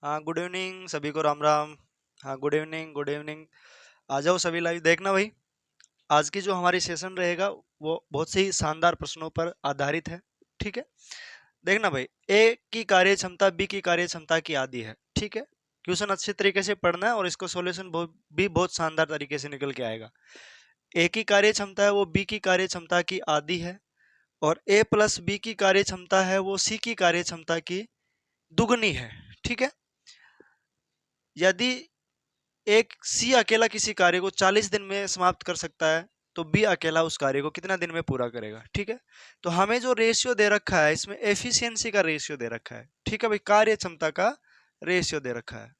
हाँ, good evening सभी को राम राम। हाँ, गुड इवनिंग गुड इवनिंग। आ जाओ सभी लाइव देखना भाई। आज की जो हमारी सेशन रहेगा वो बहुत से ही शानदार प्रश्नों पर आधारित है। ठीक है, देखना भाई। ए की कार्य क्षमता बी की कार्य क्षमता की आधी है। ठीक है, क्वेश्चन अच्छे तरीके से पढ़ना है और इसको सॉल्यूशन बहुत शानदार तरीके से निकल के आएगा। ए की कार्य क्षमता है वो बी की कार्य क्षमता की आधी है, और ए प्लस बी की कार्य क्षमता है वो सी की कार्य क्षमता की दुगनी है। ठीक है, यदि एक सी अकेला किसी कार्य को 40 दिन में समाप्त कर सकता है, तो बी अकेला उस कार्य को कितना दिन में पूरा करेगा। ठीक है, तो हमें जो रेशियो दे रखा है इसमें एफिशिएंसी का रेशियो दे रखा है। ठीक है भाई, कार्य क्षमता का रेशियो दे रखा है।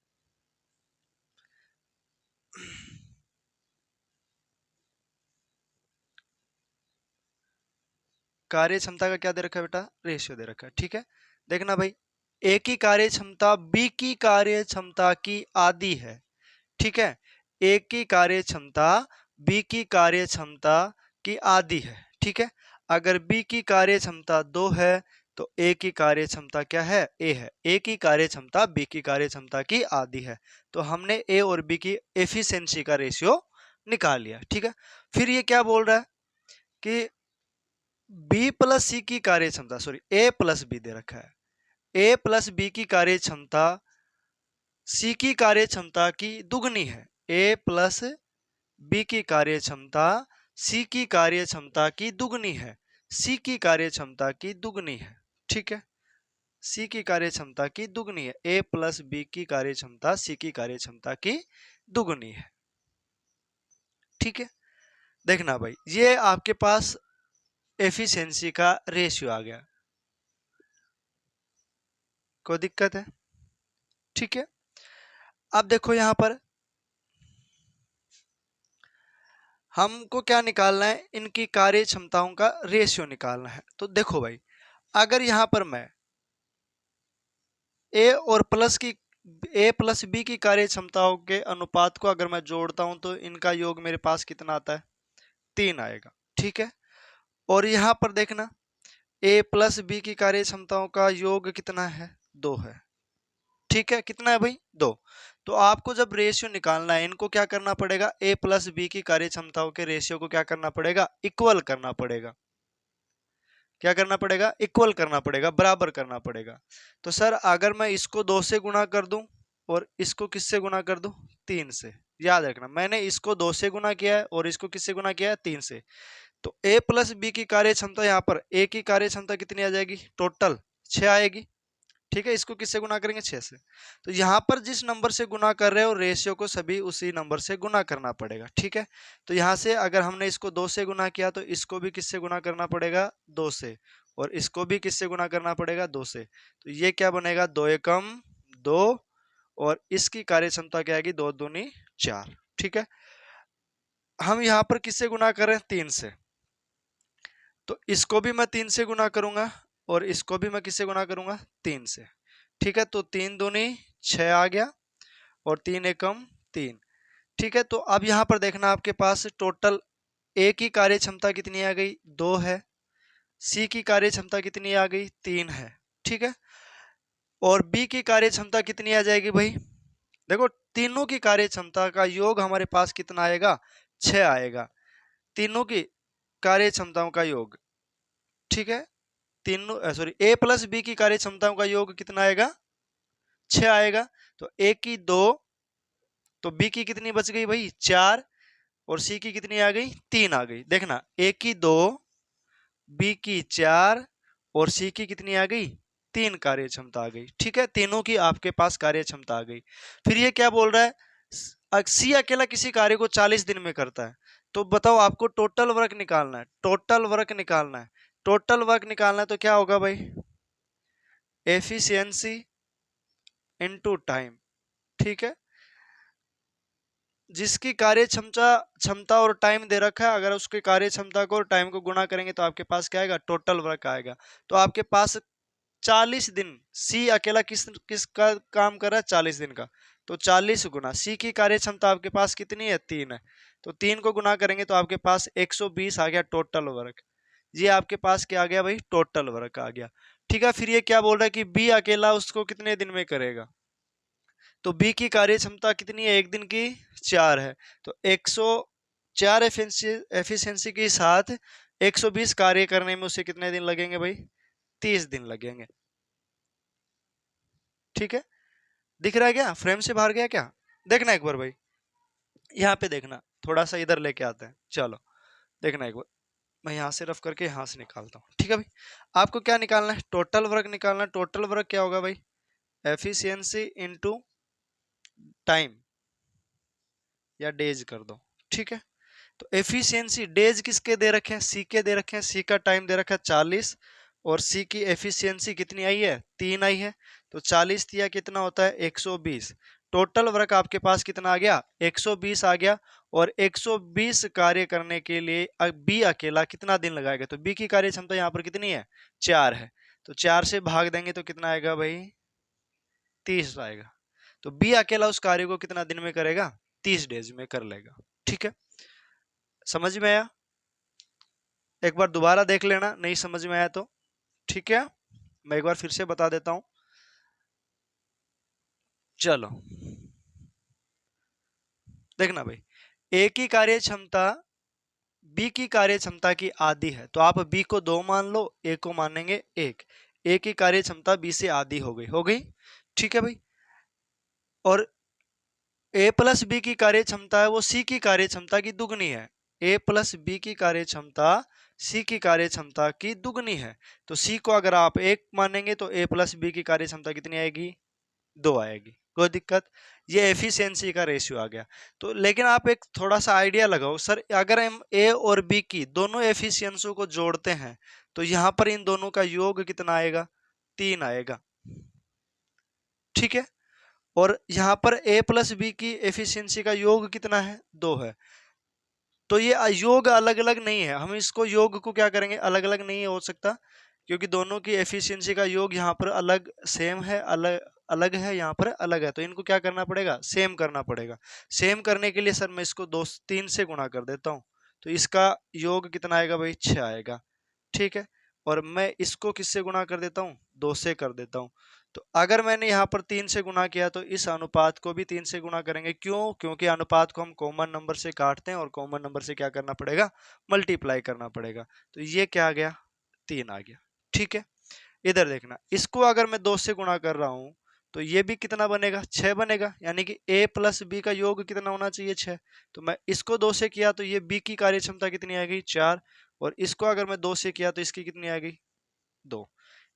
कार्य क्षमता का क्या दे रखा है बेटा? रेशियो दे रखा है। ठीक है, देखना भाई, ए की कार्य क्षमता बी की कार्य क्षमता की आधी है। ठीक है, ए की कार्य क्षमता बी की कार्य क्षमता की आधी है। ठीक है, अगर बी की कार्य क्षमता 2 है तो ए की कार्य क्षमता क्या है? ए है। ए की कार्य क्षमता बी की कार्य क्षमता की आधी है, तो हमने ए और बी की एफिशिएंसी का रेशियो निकाल लिया। ठीक है, फिर ये क्या बोल रहा है कि बी प्लस सी की कार्य क्षमता, सॉरी ए प्लस बी दे रखा है, ए प्लस बी की कार्य क्षमता सी की कार्य क्षमता की दुगनी है। ए प्लस बी की कार्य क्षमता सी की कार्य क्षमता की दुगनी है। सी की कार्य क्षमता की दुगनी है। ठीक है, सी की कार्य क्षमता की दुगनी है। ए प्लस बी की कार्य क्षमता सी की कार्य क्षमता की दुगनी है। ठीक है, देखना भाई, ये आपके पास एफिशिएंसी का रेशियो आ गया। कोई दिक्कत है? ठीक है, अब देखो यहां पर हमको क्या निकालना है, इनकी कार्य क्षमताओं का रेशियो निकालना है। तो देखो भाई, अगर यहां पर मैं ए और प्लस की ए प्लस बी की कार्य क्षमताओं के अनुपात को अगर मैं जोड़ता हूं तो इनका योग मेरे पास कितना आता है? 3 आएगा। ठीक है, और यहां पर देखना, ए प्लस बी की कार्य क्षमताओं का योग कितना है? 2 है। ठीक है, कितना है भाई? 2। तो आपको जब रेशियो निकालना है, इनको क्या करना पड़ेगा? ए प्लस बी की कार्य क्षमताओं के रेशियो को क्या करना पड़ेगा? इक्वल करना पड़ेगा। क्या करना पड़ेगा? इक्वल करना पड़ेगा, बराबर करना पड़ेगा। तो सर अगर मैं इसको 2 से गुणा कर दूं और इसको किससे गुणा कर दूं? 3 से। याद रखना, मैंने इसको 2 से गुणा किया है और इसको किससे गुणा किया है? 3 से। तो a प्लस बी की कार्य क्षमता, यहाँ पर a की कार्य क्षमता कितनी आ जाएगी? टोटल 6 आएगी। ठीक है, इसको किससे गुणा करेंगे? 6 से। तो यहाँ पर जिस नंबर से गुणा कर रहे हो रेशियो को सभी उसी नंबर से गुणा करना पड़ेगा। ठीक है, तो यहाँ से अगर हमने इसको 2 से गुणा किया तो इसको भी किससे गुणा करना पड़ेगा? 2 से, और इसको भी किससे गुणा करना पड़ेगा? 2 से। तो ये क्या बनेगा? 2 एकम 2, और इसकी कार्य क्षमता क्या आएगी? 2 दूनी 4। ठीक है, हम यहाँ पर किससे गुणा कर रहे हैं? 3 से। तो इसको भी मैं 3 से गुणा करूंगा और इसको भी मैं किससे गुणा करूंगा? 3 से। ठीक है, तो 3 दूनी 6 आ गया और 3 एकम 3। ठीक है, तो अब यहां पर देखना, आपके पास टोटल ए की कार्य क्षमता कितनी आ गई? 2 है। सी की कार्य क्षमता कितनी आ गई? 3 है। ठीक है, और बी की कार्य क्षमता कितनी आ जाएगी भाई? देखो, तीनों की कार्य क्षमता का योग हमारे पास कितना आएगा? 6 आएगा। तीनों की कार्य क्षमताओं का योग। ठीक है, तीनों सॉरी, ए प्लस बी की कार्य क्षमताओं का योग कितना आएगा? 6 आएगा। तो ए की 2, तो बी की कितनी बच गई भाई? 4, और सी की कितनी आ गई? 3 आ गई। देखना, ए की 2, बी की 4 और सी की कितनी आ गई? 3 कार्य क्षमता आ गई। ठीक है, तीनों की आपके पास कार्य क्षमता आ गई। फिर ये क्या बोल रहा है? सी अकेला किसी कार्य को 40 दिन में करता है, तो बताओ आपको टोटल वर्क निकालना है। टोटल वर्क निकालना है। टोटल वर्क निकालना है तो क्या होगा भाई? Efficiency into time. ठीक है, जिसकी कार्य क्षमता क्षमता और टाइम दे रखा है, अगर उसकी कार्य क्षमता को और टाइम को गुणा करेंगे तो आपके पास क्या आएगा? टोटल वर्क आएगा। तो आपके पास 40 दिन, सी अकेला किस किसका काम कर रहा है? 40 दिन का। तो 40 गुना सी की कार्य क्षमता आपके पास कितनी है? 3 है। तो 3 को गुना करेंगे तो आपके पास 120 आ गया टोटल वर्क। ये आपके पास क्या आ गया भाई? टोटल वर्क आ गया। ठीक है, फिर ये क्या बोल रहा है कि बी अकेला उसको कितने दिन में करेगा? तो बी की कार्य क्षमता कितनी है एक दिन की? 4 है। तो 104 एफिशिएंसी के साथ 120 कार्य करने में उसे कितने दिन लगेंगे भाई? 30 दिन लगेंगे। ठीक है, दिख रहा है क्या? फ्रेम से बाहर गया क्या? देखना एक बार भाई, यहाँ पे देखना, थोड़ा सा इधर लेके आते हैं, चलो देखना एक बार। मैं यहाँ से रफ करके यहाँ से निकालता हूँ। ठीक है भाई, आपको क्या निकालना है? टोटल वर्क निकालना है। टोटल वर्क क्या होगा भाई? एफिशिएंसी इनटू टाइम, या डेज कर दो। ठीक है, तो एफिशिएंसी डेज किसके दे रखे हैं? सी के दे रखे हैं। सी का टाइम दे रखा है 40, और सी की एफिशिएंसी कितनी आई है? 3 आई है। तो 40 दिया कितना होता है? 120। टोटल वर्क आपके पास कितना आ गया? 120 आ गया। और 120 कार्य करने के लिए बी अकेला कितना दिन लगाएगा? तो बी की कार्य क्षमता यहाँ पर कितनी है? 4 है। तो 4 से भाग देंगे तो कितना आएगा भाई? 30 आएगा। तो बी अकेला उस कार्य को कितना दिन में करेगा? 30 डेज में कर लेगा। ठीक है, समझ में आया? एक बार दोबारा देख लेना, नहीं समझ में आया तो। ठीक है, मैं एक बार फिर से बता देता हूं। चलो देखना भाई, ए की कार्य क्षमता बी की कार्य क्षमता की आधी है, तो आप बी को 2 मान लो, ए को मानेंगे 1। ए की कार्य क्षमता बी से आधी हो गई, हो गई। ठीक है भाई, और ए प्लस बी की कार्य क्षमता है वो सी की कार्य क्षमता की दुगनी है। ए प्लस बी की कार्य क्षमता सी की कार्य क्षमता की दुगनी है। तो सी को अगर आप 1 मानेंगे तो ए प्लस बी की कार्य क्षमता कितनी आएगी? 2 आएगी। कोई दिक्कत? ये एफिशिएंसी का रेशियो आ गया। तो लेकिन आप एक थोड़ा सा आइडिया लगाओ, सर अगर हम ए और बी की दोनों एफिशिएंसी को जोड़ते हैं तो यहां पर इन दोनों का योग कितना आएगा? 3 आएगा। ठीक है, और यहां पर ए प्लस बी की एफिशिएंसी का योग कितना है? 2 है। तो ये योग अलग अलग नहीं है, हम इसको योग को क्या करेंगे? अलग अलग नहीं हो सकता, क्योंकि दोनों की एफिशिएंसी का योग यहाँ पर अलग सेम है, अलग अलग है, यहाँ पर अलग है। तो इनको क्या करना पड़ेगा? सेम करना पड़ेगा। सेम करने के लिए सर मैं इसको 3 से गुणा कर देता हूँ, तो इसका योग कितना आएगा भाई? 6 आएगा। ठीक है, और मैं इसको किससे गुणा कर देता हूँ? 2 से कर देता हूँ। तो अगर मैंने यहाँ पर 3 से गुणा किया तो इस अनुपात को भी 3 से गुणा करेंगे। क्यों? क्योंकि अनुपात को हम कॉमन नंबर से काटते हैं, और कॉमन नंबर से क्या करना पड़ेगा? मल्टीप्लाई करना पड़ेगा। तो ये क्या आ गया? 3 आ गया। ठीक है, इधर देखना, इसको अगर मैं 2 से गुणा कर रहा हूं तो ये भी कितना बनेगा? 6 बनेगा। यानी कि a प्लस बी का योग कितना होना चाहिए? 6। तो मैं इसको 2 से किया तो ये b की कार्य क्षमता कितनी आ गई? 4। और इसको अगर मैं 2 से किया तो इसकी कितनी आ गई? 2।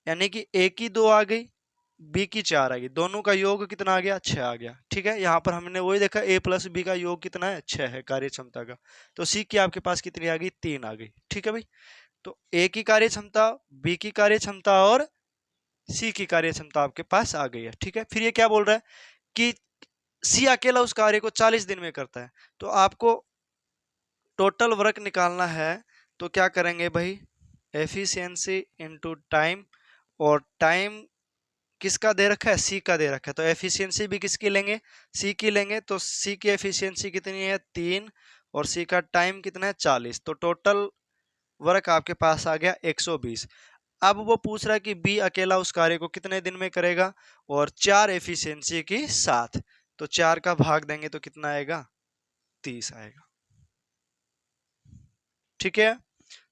यानी कि a की 2 आ गई, b की 4 आ गई, दोनों का योग कितना आ गया? 6 आ गया। ठीक है, यहाँ पर हमने वही देखा, a प्लस बी का योग कितना है? 6 है कार्य क्षमता का। तो c की आपके पास कितनी आ गई? 3 आ गई। ठीक है भाई, तो a की कार्य क्षमता, b की कार्य क्षमता और सी की कार्य क्षमता आपके पास आ गई है। ठीक है, फिर ये क्या बोल रहा है कि सी अकेला उस कार्य को 40 दिन में करता है। तो आपको टोटल वर्क निकालना है, तो क्या करेंगे भाई? एफिशिएंसी इनटू टाइम, और टाइम किसका दे रखा है? सी का दे रखा है। तो एफिशिएंसी भी किसकी लेंगे? सी की लेंगे। तो सी की एफिशिएंसी कितनी है? 3, और सी का टाइम कितना है? 40। तो टोटल वर्क आपके पास आ गया 120। अब वो पूछ रहा है कि बी अकेला उस कार्य को कितने दिन में करेगा, और 4 एफिशिएंसी के साथ। तो 4 का भाग देंगे तो कितना आएगा? 30 आएगा। ठीक है,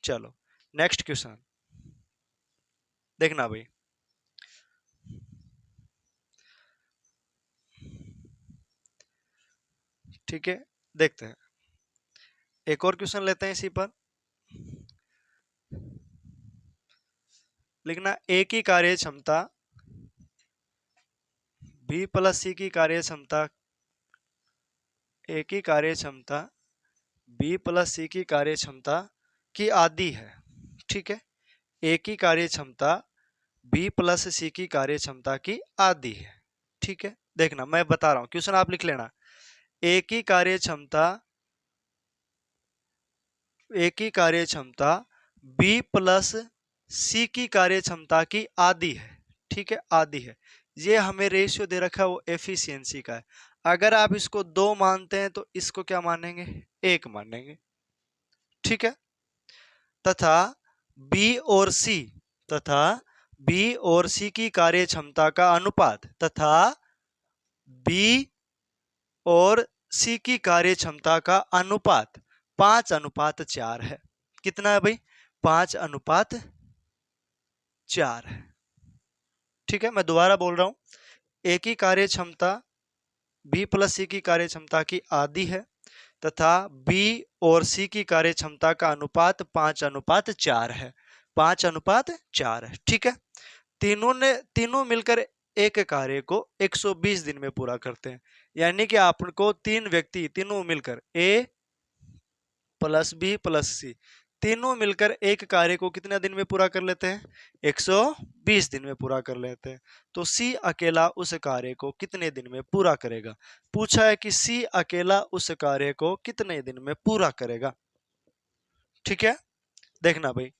चलो नेक्स्ट क्वेश्चन देखना भाई। ठीक है, देखते हैं, एक और क्वेश्चन लेते हैं इसी पर। लिखना, ए की कार्य क्षमता बी प्लस सी की कार्य क्षमता, ए की कार्य क्षमता बी प्लस सी की कार्य क्षमता की आधी है। ठीक है, ए की कार्य क्षमता बी प्लस सी की कार्य क्षमता की आधी है। ठीक है, देखना मैं बता रहा हूं, क्वेश्चन आप लिख लेना। ए की कार्य क्षमता, ए की कार्य क्षमता बी प्लस सी की कार्य क्षमता की आधी है। ठीक है, आधी है। ये हमें रेशियो दे रखा है वो एफिशिएंसी का है। अगर आप इसको 2 मानते हैं तो इसको क्या मानेंगे? 1 मानेंगे। ठीक है, तथा बी और सी, तथा बी और सी की कार्य क्षमता का अनुपात, तथा बी और सी की कार्य क्षमता का अनुपात 5:4 है। कितना है भाई? 5:4 है। ठीक है, मैं दोबारा बोल रहा हूं, ए की कार्य क्षमता बी प्लस सी की कार्य क्षमता की आधी है तथा बी और सी की कार्य क्षमता का अनुपात 5:4 है। 5:4 है। ठीक है, तीनों मिलकर एक कार्य को 120 दिन में पूरा करते हैं। यानी कि आपको तीन व्यक्ति तीनों मिलकर ए प्लस बी प्लस सी तीनों मिलकर एक कार्य को कितने दिन में पूरा कर लेते हैं? 120 दिन में पूरा कर लेते हैं। तो सी अकेला उस कार्य को कितने दिन में पूरा करेगा? पूछा है कि सी अकेला उस कार्य को कितने दिन में पूरा करेगा। ठीक है, देखना भाई,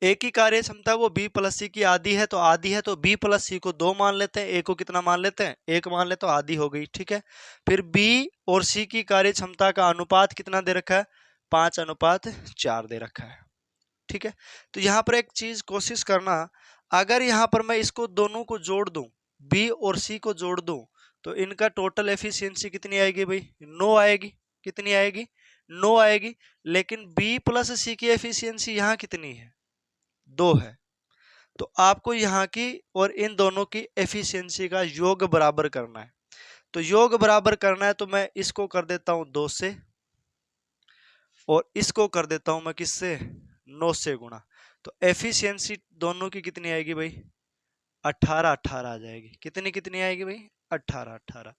ए की कार्य क्षमता वो बी प्लस सी की आधी है, तो आधी है तो बी प्लस सी को 2 मान लेते हैं, ए को कितना मान लेते हैं? 1 मान लेते, तो आधी हो गई। ठीक है, फिर बी और सी की कार्य क्षमता का अनुपात कितना दे रखा है? 5:4 दे रखा है। ठीक है, तो यहाँ पर एक चीज कोशिश करना, अगर यहाँ पर मैं इसको दोनों को जोड़ दूं, बी और सी को जोड़ दूं, तो इनका टोटल एफिशिएंसी कितनी आएगी भाई? 9 आएगी। कितनी आएगी? 9 आएगी। लेकिन बी प्लस सी की एफिशिएंसी यहाँ कितनी है? 2 है। तो आपको यहाँ की और इन दोनों की एफिशिएंसी का योग बराबर करना है। तो योग बराबर करना है तो मैं इसको कर देता हूं 2 से और इसको कर देता हूं मैं किससे? 9 से गुणा। तो एफिशिएंसी दोनों की कितनी आएगी भाई? 18 आ जाएगी। कितनी कितनी आएगी भाई? 18।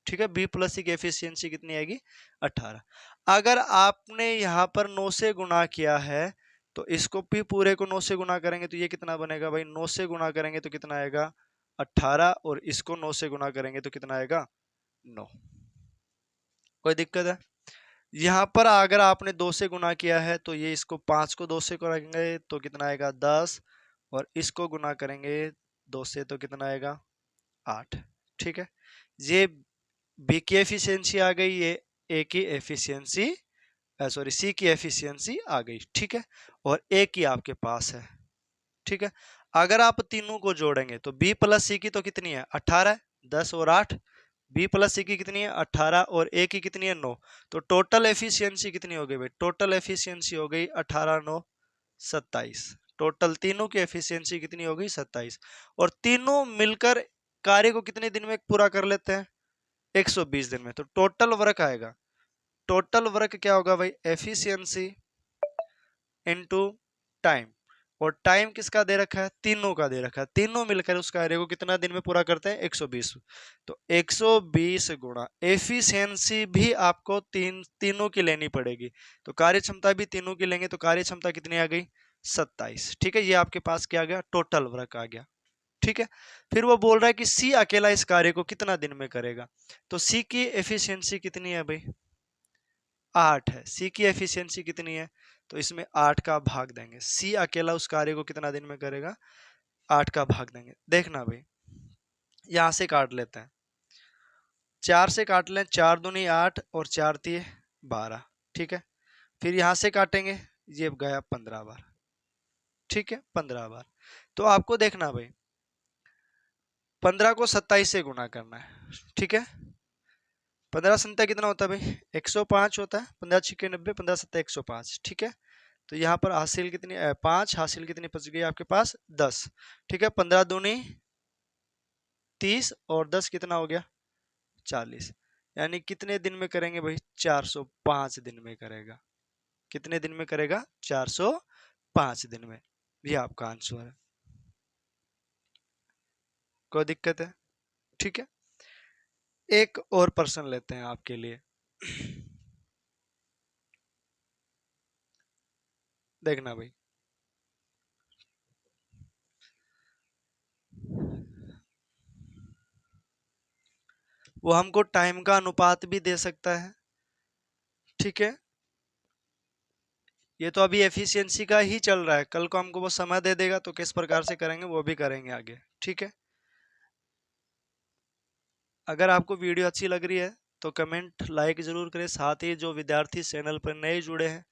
ठीक है, बी प्लस सी की एफिशिएंसी कितनी आएगी? 18। अगर आपने यहाँ पर 9 से गुणा किया है तो इसको भी पूरे को 9 से गुणा करेंगे तो ये कितना बनेगा भाई? 9 से गुणा करेंगे तो कितना आएगा? 18। और इसको 9 से गुणा करेंगे तो कितना आएगा? 9। कोई दिक्कत है? यहाँ पर अगर आपने 2 से गुणा किया है तो ये इसको 5 को 2 से करेंगे तो कितना आएगा? 10। और इसको गुणा करेंगे 2 से तो कितना आएगा? 8। ठीक है, ये बी की एफिशिएंसी आ गई, ये ए की एफिशिएंसी सॉरी सी की एफिशिएंसी आ गई। ठीक है, और ए की आपके पास है। ठीक है, अगर आप तीनों को जोड़ेंगे तो बी प्लस सी की तो कितनी है? 18। 10 और 8। बी प्लस सी की कितनी है? 18। और ए की कितनी है? 9। तो टोटल एफिशिएंसी कितनी हो गई भाई? टोटल एफिशिएंसी हो गई 18 9 27। टोटल तीनों की एफिशिएंसी कितनी हो गई? 27। और तीनों मिलकर कार्य को कितने दिन में पूरा कर लेते हैं? 120 दिन में। तो टोटल वर्क आएगा, टोटल वर्क क्या होगा भाई? Efficiency into time. और टाइम किसका दे रखा है? तीनों का दे रखा है। तीनों मिलकर उस कार्य को कितना दिन में पूरा करते हैं? 120। तो 120 गुणा एफिशिएंसी भी आपको तीनों की लेनी पड़ेगी। तो कार्य क्षमता भी तीनों की लेंगे तो कार्य क्षमता कितनी आ गई? 27। ठीक है, ये आपके पास क्या आ गया? टोटल वर्क आ गया। ठीक है, फिर वो बोल रहा है कि सी अकेला इस कार्य को कितना दिन में करेगा? तो सी की एफिशिएंसी कितनी है भाई? 8 है। सी की एफिशिएंसी कितनी है? तो इसमें 8 का भाग देंगे। सी अकेला उस कार्य को कितना दिन में करेगा? 8 का भाग देंगे। देखना भाई, यहां से काट लेते हैं, 4 से काट लें, 4 दूनी 8 और 4 तिये 12। ठीक है, फिर यहां से काटेंगे, ये गया 15 बार। ठीक है, 15 बार। तो आपको देखना भाई, 15 को 27 से गुणा करना है। ठीक है, 15 संख्या कितना होता है भाई? 105 होता है। 15 छिके 90, 15 सत्ता 105। ठीक है, तो यहाँ पर हासिल कितनी? 5। हासिल कितनी बच गई आपके पास? 10। ठीक है, 15 दूनी 30 और 10 कितना हो गया? 40। यानी कितने दिन में करेंगे भाई? 405 दिन में करेगा। कितने दिन में करेगा? 405 दिन में। ये आपका आंसर है। कोई दिक्कत है? ठीक है, एक और प्रश्न लेते हैं आपके लिए। देखना भाई, वो हमको टाइम का अनुपात भी दे सकता है। ठीक है, ये तो अभी एफिशिएंसी का ही चल रहा है, कल को हमको वो समय दे देगा तो किस प्रकार से करेंगे वो भी करेंगे आगे। ठीक है, अगर आपको वीडियो अच्छी लग रही है तो कमेंट लाइक जरूर करें। साथ ही जो विद्यार्थी चैनल पर नए जुड़े हैं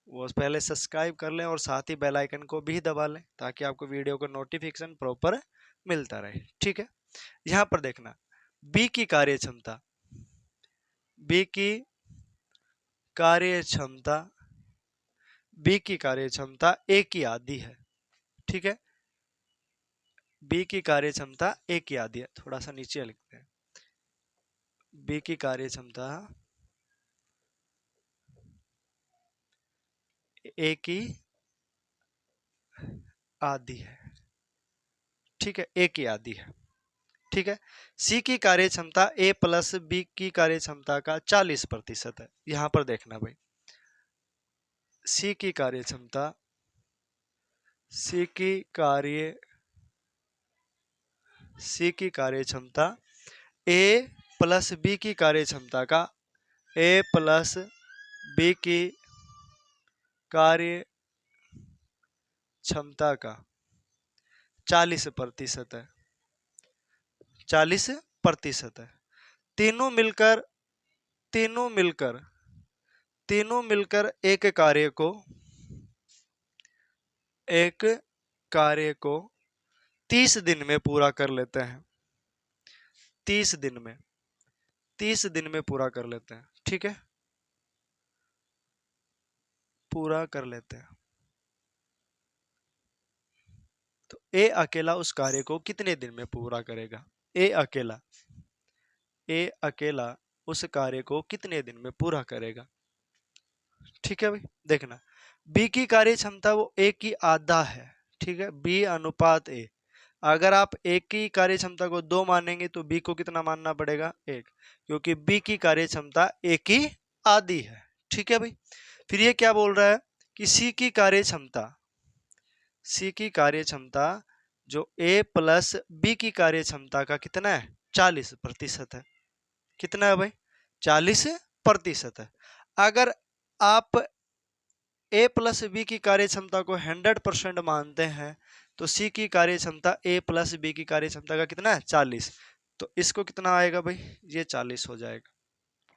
वो पहले सब्सक्राइब कर लें और साथ ही बेल आइकन को भी दबा लें ताकि आपको वीडियो का नोटिफिकेशन प्रॉपर मिलता रहे। ठीक है, यहाँ पर देखना, बी की कार्य क्षमता, बी की कार्य क्षमता, बी की कार्य क्षमता ए की आधी है। ठीक है, बी की कार्य क्षमता ए की आधी है। थोड़ा सा नीचे लिखते हैं, बी की कार्य क्षमता ए की आधी है। ठीक है, ए की आधी है। ठीक है, सी की कार्य क्षमता ए प्लस बी की कार्य क्षमता का 40% है। यहां पर देखना भाई, सी की कार्य क्षमता, सी की कार्य सी की कार्य क्षमता ए प्लस बी की कार्य क्षमता का, ए प्लस बी की कार्य क्षमता का 40% है। 40% है। तीनों मिलकर तीनों मिलकर तीनों मिलकर एक कार्य को 30 दिन में पूरा कर लेते हैं। 30 दिन में 30 दिन में पूरा कर लेते हैं। ठीक है, पूरा कर लेते हैं। तो ए अकेला उस कार्य को कितने दिन में पूरा करेगा? ए अकेला उस कार्य को कितने दिन में पूरा करेगा? ठीक है भाई, देखना, बी की कार्य क्षमता वो ए की आधा है। ठीक है, बी अनुपात ए। अगर आप ए की कार्य क्षमता को 2 मानेंगे तो बी को कितना मानना पड़ेगा? 1, क्योंकि बी की कार्य क्षमता ए की आधी है। ठीक है भाई, फिर ये क्या बोल रहा है कि सी की कार्य क्षमता जो ए प्लस बी की कार्य क्षमता का कितना है? 40% है। कितना है भाई? 40% है। अगर आप ए प्लस बी की कार्य क्षमता को 100% मानते हैं तो सी की कार्य क्षमता ए प्लस बी की कार्य क्षमता का कितना है? 40। तो इसको कितना आएगा भाई? ये 40 हो जाएगा।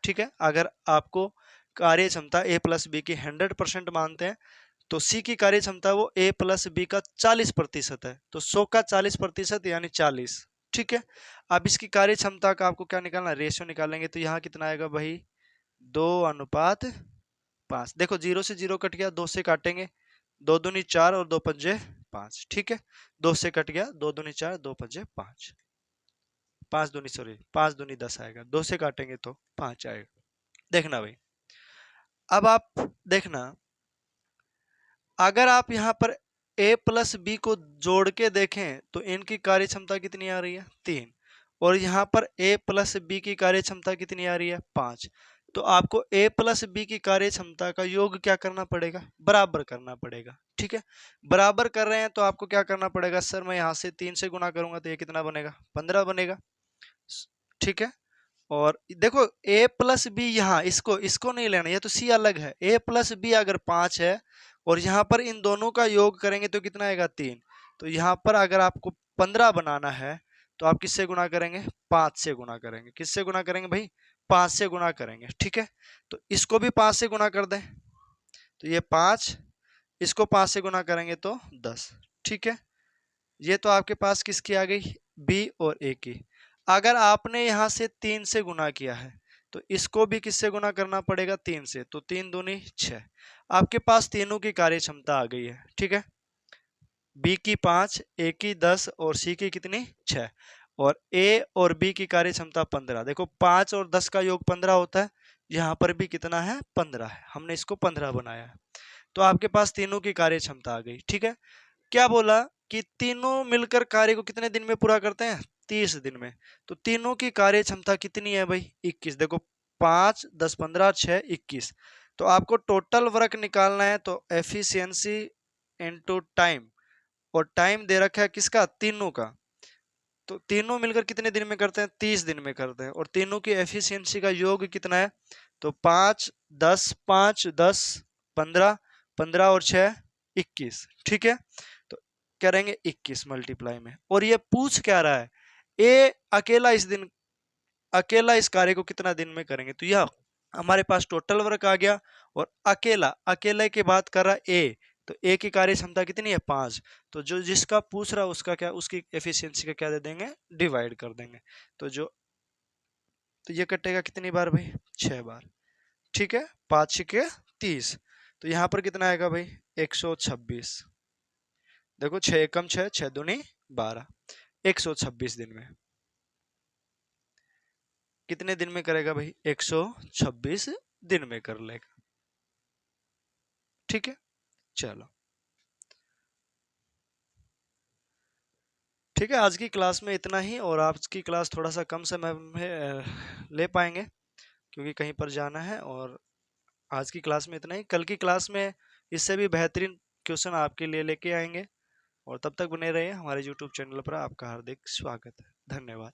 ठीक है, अगर आपको कार्य क्षमता ए प्लस बी की 100% मानते हैं तो सी की कार्य क्षमता वो ए प्लस बी का 40% है। तो 100 का 40% यानी 40। ठीक है, अब इसकी कार्य क्षमता का आपको क्या निकालना? रेशियो निकालेंगे तो यहाँ कितना आएगा भाई? 2:5। देखो, 0 से 0 कट गया, 2 से काटेंगे, 2 दूनी 4 और 2 पंजे 5। ठीक है, 2 से कट गया, 2 दूनी 4, 2 पंजे 5, 5 दूनी 10 आएगा, 2 से काटेंगे तो 5 आएगा। देखना भाई, अब आप देखना, अगर आप यहाँ पर ए प्लस बी को जोड़ के देखें तो इनकी कार्य क्षमता कितनी आ रही है? 3। और यहाँ पर ए प्लस बी की कार्य क्षमता कितनी आ रही है? 5। तो आपको ए प्लस बी की कार्य क्षमता का योग क्या करना पड़ेगा? बराबर करना पड़ेगा। ठीक है, बराबर कर रहे हैं तो आपको क्या करना पड़ेगा? सर मैं यहाँ से 3 से गुना करूंगा तो ये कितना बनेगा? 15 बनेगा। ठीक है, और देखो a प्लस बी, यहाँ इसको इसको नहीं लेना, ये तो c अलग है। a प्लस बी अगर 5 है और यहाँ पर इन दोनों का योग करेंगे तो कितना आएगा? 3। तो यहाँ पर अगर आपको 15 बनाना है तो आप किससे गुणा करेंगे? 5 से गुणा करेंगे। किससे गुणा करेंगे भाई? 5 से गुणा करेंगे। ठीक है, तो इसको भी 5 से गुणा कर दें तो ये 5, इसको 5 से गुणा करेंगे तो 10। ठीक है, ये तो आपके पास किसकी आ गई? बी और ए की। अगर आपने यहां से 3 से गुना किया है तो इसको भी किससे गुना करना पड़ेगा? 3 से। तो 3 दूनी 6। आपके पास तीनों की कार्य क्षमता आ गई है। ठीक है, बी की 5, ए की 10 और सी की कितनी? 6। और ए और बी की कार्य क्षमता 15। देखो 5 और 10 का योग 15 होता है, यहाँ पर भी कितना है? 15 है। हमने इसको 15 बनाया है। तो आपके पास तीनों की कार्य क्षमता आ गई। ठीक है, क्या बोला कि तीनों मिलकर कार्य को कितने दिन में पूरा करते हैं? 30 दिन में। तो तीनों की कार्य क्षमता कितनी है भाई? 21। देखो 5, 10, 15, 6, 21। तो आपको टोटल वर्क निकालना है तो एफिशिएंसी इनटू टाइम, और टाइम दे रखा है किसका? तीनों का। तो तीनों मिलकर कितने दिन में करते हैं? 30 दिन में करते हैं। और तीनों की एफिशिएंसी का योग कितना है? तो 5, 10, 5, 10, 15, 15 और 6, 21। ठीक है, तो करेंगे 21 मल्टीप्लाई में। और ये पूछ क्या रहा है? ए अकेला इस कार्य को कितना दिन में करेंगे? तो यह हमारे पास टोटल वर्क आ गया। और अकेले की बात कर रहा है ए, तो ए की कार्य क्षमता कितनी है? 5। तो जो जिसका पूछ रहा है उसका क्या, उसकी एफिशिएंसी का क्या दे देंगे? डिवाइड कर देंगे। तो जो तो ये कटेगा कितनी बार भाई, 6 बार। ठीक है, 5 छक्के 30। तो यहाँ पर कितना आएगा भाई, 126। देखो 6 एकम 6, 6 दूनी 12, 126 दिन में। कितने दिन में करेगा भाई, 126 दिन में कर लेगा। ठीक है, चलो ठीक है, आज की क्लास में इतना ही। और आज की क्लास थोड़ा सा कम समय में ले पाएंगे क्योंकि कहीं पर जाना है। और आज की क्लास में इतना ही, कल की क्लास में इससे भी बेहतरीन क्वेश्चन आपके लिए लेके आएंगे। और तब तक बने रहिए हमारे YouTube चैनल पर। आपका हार्दिक स्वागत है। धन्यवाद।